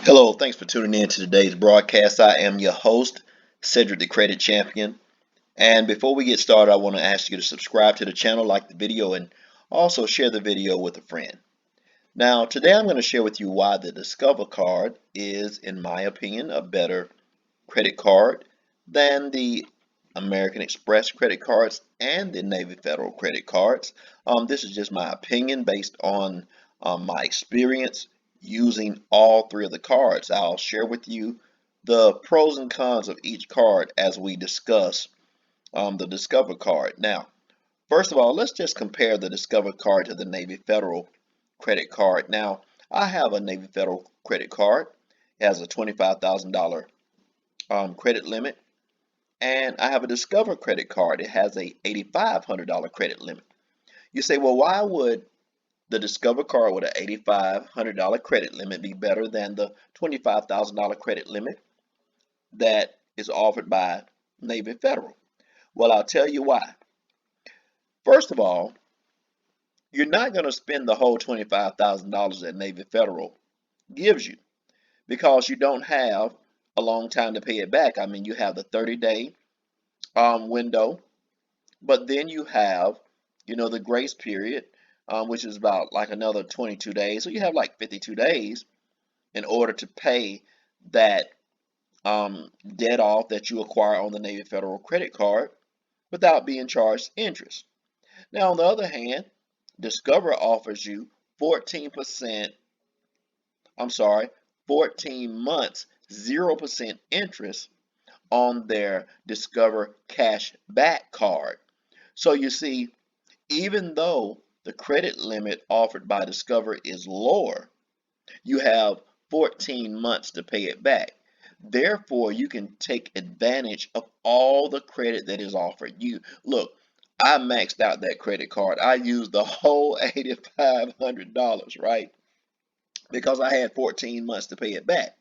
Hello, thanks for tuning in to today's broadcast. I am your host, Cedric the Credit Champion. And before we get started, I want to ask you to subscribe to the channel, like the video, and also share the video with a friend. Now, today I'm going to share with you why the Discover card is, in my opinion, a better credit card than the American Express credit cards and the Navy Federal credit cards. This is just my opinion based on my experience using all three of the cards. I'll share with you the pros and cons of each card as we discuss the Discover card. Now, first of all, let's just compare the Discover card to the Navy Federal credit card. Now, I have a Navy Federal credit card. It has a $25,000 credit limit. And I have a Discover credit card. It has a $8,500 credit limit. You say, well, why would the Discover card with an $8,500 credit limit be better than the $25,000 credit limit that is offered by Navy Federal? Well, I'll tell you why. First of all, you're not going to spend the whole $25,000 that Navy Federal gives you because you don't have a long time to pay it back. I mean, you have the 30-day window, but then you have, the grace period, which is about like another 22 days. So you have like 52 days in order to pay that debt off that you acquire on the Navy Federal credit card without being charged interest. Now, on the other hand, Discover offers you 14%, 14 months, 0% interest on their Discover cashback card. So you see, even though the credit limit offered by Discover is lower, you have 14 months to pay it back. Therefore, you can take advantage of all the credit that is offered you. Look, I maxed out that credit card. I used the whole $8,500, right? Because I had 14 months to pay it back.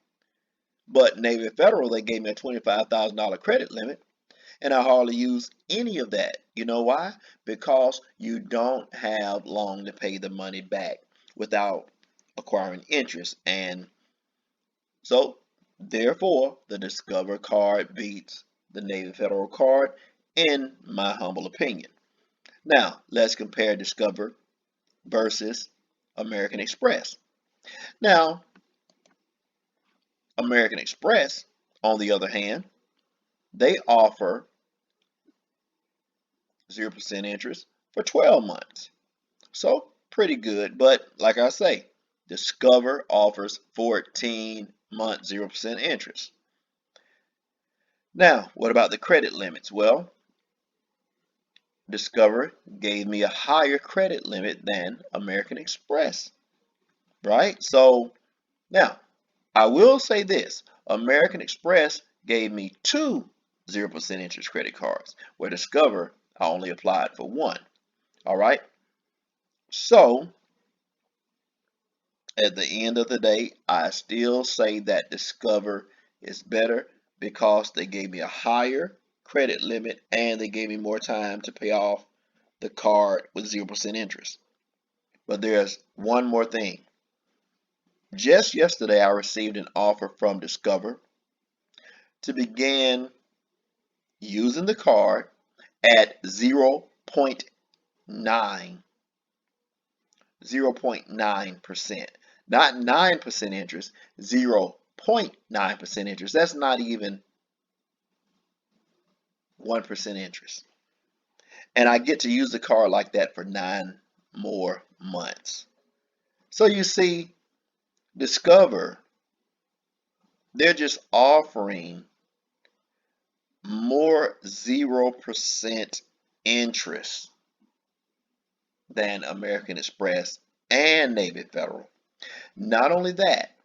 But Navy Federal, they gave me a $25,000 credit limit, and I hardly use any of that. You know why? Because you don't have long to pay the money back without acquiring interest. And so, therefore, the Discover card beats the Navy Federal card, in my humble opinion. Now, let's compare Discover versus American Express. Now, American Express, on the other hand, they offer 0% interest for 12 months. So, pretty good. But like I say, Discover offers 14 months, 0% interest. Now, what about the credit limits? Well, Discover gave me a higher credit limit than American Express, right? So, now, I will say this. American Express gave me two 0% interest credit cards, where Discover, I only applied for one. All right? So, at the end of the day, I still say that Discover is better because they gave me a higher credit limit and they gave me more time to pay off the card with 0% interest. But there's one more thing. Just yesterday, I received an offer from Discover to begin using the card at 0.9%. Not 9% interest, 0.9% interest. That's not even 1% interest. And I get to use the card like that for 9 more months. So you see, Discover, they're just offering more 0% interest than American Express and Navy Federal. Not only that,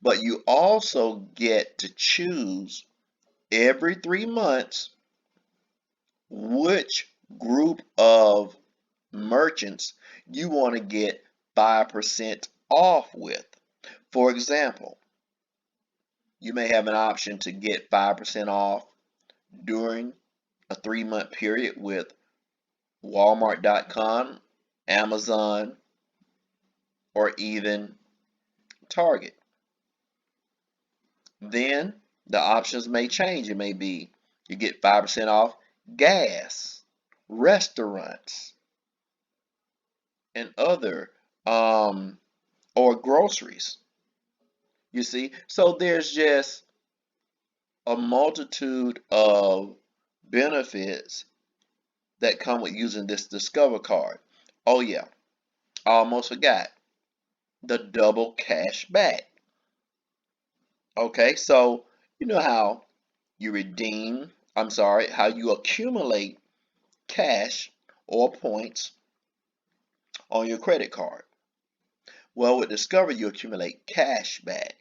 but you also get to choose every 3 months which group of merchants you want to get 5% off with. For example, you may have an option to get 5% off during a 3-month period with Walmart.com, Amazon, or even Target. Then the options may change. It may be you get 5% off gas, restaurants, and other or groceries. You see, so there's just a multitude of benefits that come with using this Discover card. Oh yeah, I almost forgot the double cash back. Okay, so you know how you how you accumulate cash or points on your credit card. Well, with Discover, you accumulate cash back.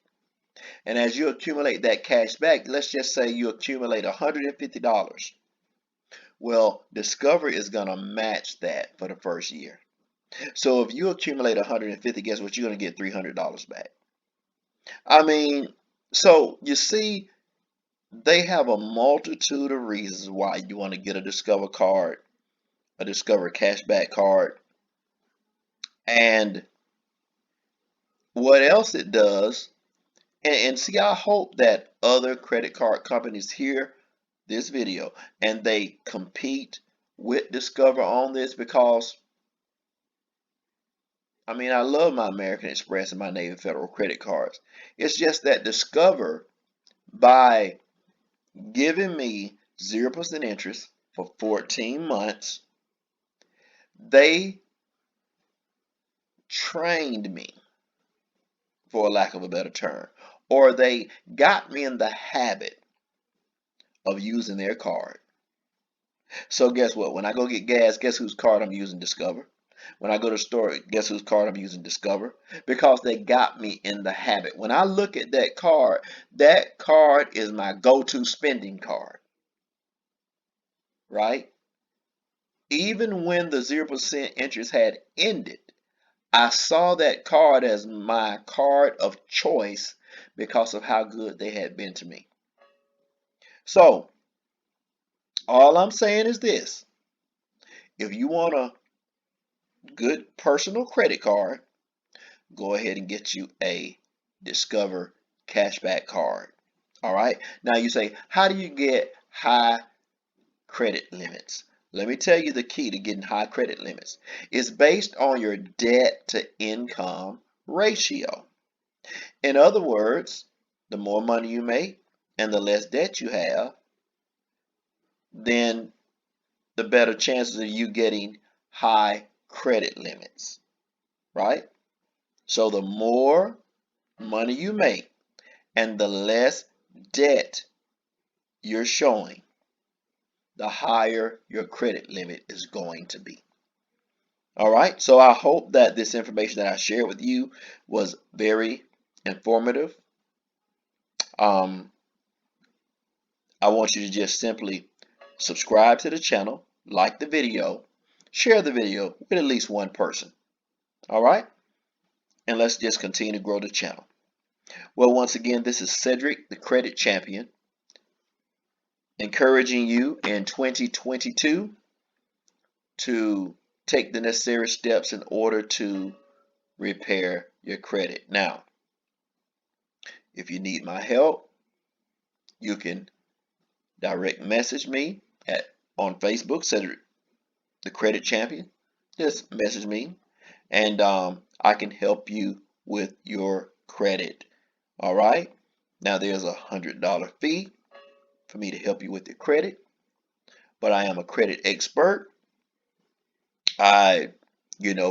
And as you accumulate that cash back, let's just say you accumulate $150. Well, Discover is going to match that for the first year. So if you accumulate 150, guess what? You're going to get $300 back. I mean, so you see, they have a multitude of reasons why you want to get a Discover card, a Discover cashback card. And what else it does, and see, I hope that other credit card companies hear this video and they compete with Discover on this, because I mean, I love my American Express and my Navy Federal credit cards. It's just that Discover, by giving me 0% interest for 14 months, they trained me, for a lack of a better term, or they got me in the habit of using their card. So guess what? When I go get gas, guess whose card I'm using? Discover. When I go to the store, guess whose card I'm using? Discover. Because they got me in the habit. When I look at that card is my go-to spending card, right? Even when the 0% interest had ended, I saw that card as my card of choice because of how good they had been to me. So, all I'm saying is this. If you want a good personal credit card, go ahead and get you a Discover cashback card. All right. Now you say, how do you get high credit limits? Let me tell you the key to getting high credit limits. It's based on your debt to income ratio. In other words, the more money you make and the less debt you have, then the better chances of you getting high credit limits, right? So the more money you make and the less debt you're showing, the higher your credit limit is going to be. All right, so I hope that this information that I shared with you was very informative. I want you to just simply subscribe to the channel, like the video, share the video with at least one person. All right, and let's just continue to grow the channel. Well, once again, this is Cedric the Credit Champion, encouraging you in 2022 to take the necessary steps in order to repair your credit. Now, if you need my help, you can direct message me on Facebook, Cedric the Credit Champion. Just message me, and I can help you with your credit. All right. Now, there's a $100 fee for me to help you with your credit, but I am a credit expert. I,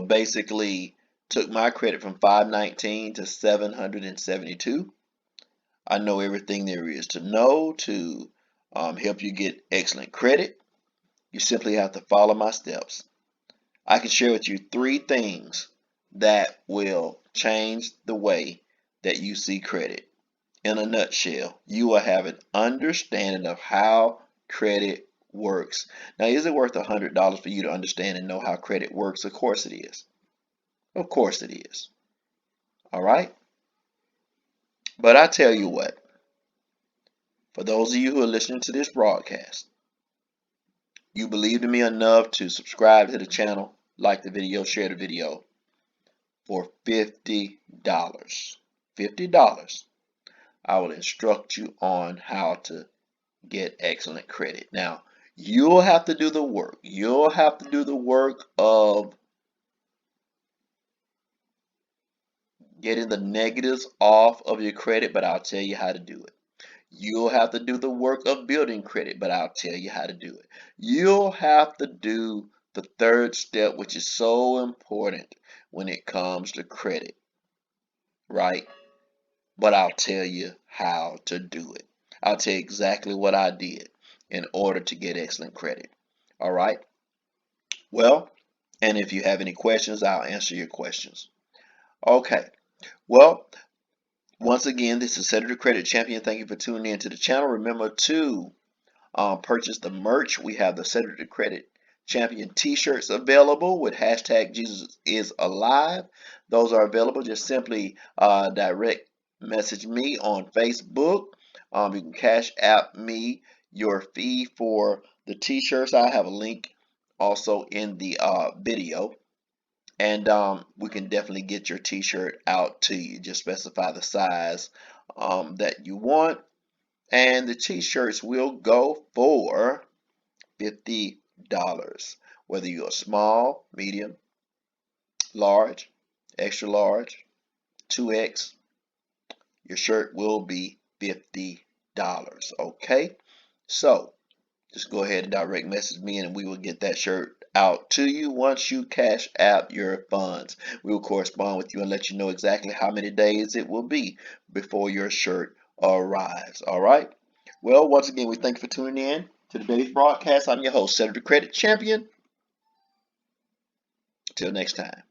basically took my credit from 519 to 772. I know everything there is to know to help you get excellent credit. You simply have to follow my steps. I can share with you 3 things that will change the way that you see credit. In a nutshell, you will have an understanding of how credit works. Now, is it worth $100 for you to understand and know how credit works? Of course it is. Of course it is. All right? But I tell you what, for those of you who are listening to this broadcast, you believed in me enough to subscribe to the channel, like the video, share the video for $50. $50. I will instruct you on how to get excellent credit. Now, you'll have to do the work. You'll have to do the work of getting the negatives off of your credit, but I'll tell you how to do it. You'll have to do the work of building credit, but I'll tell you how to do it. You'll have to do the third step, which is so important when it comes to credit, right? But I'll tell you how to do it. I'll tell you exactly what I did in order to get excellent credit. All right? Well, and if you have any questions, I'll answer your questions. Okay. Well, once again, this is Cedric the Credit Champion. Thank you for tuning in to the channel. Remember to purchase the merch. We have the Cedric the Credit Champion t-shirts available with hashtag Jesus is alive. Those are available. Just simply direct message me on Facebook. You can cash app me your fee for the t-shirts. I have a link also in the video. And we can definitely get your t-shirt out to you. Just specify the size that you want. And the t-shirts will go for $50. Whether you're small, medium, large, extra large, 2X, your shirt will be $50. Okay? So just go ahead and direct message me and we will get that shirt out to you once you cash out your funds. We will correspond with you and let you know exactly how many days it will be before your shirt arrives. All right? Well, once again, we thank you for tuning in to today's broadcast. I'm your host, Cedric the Credit Champion. Till next time.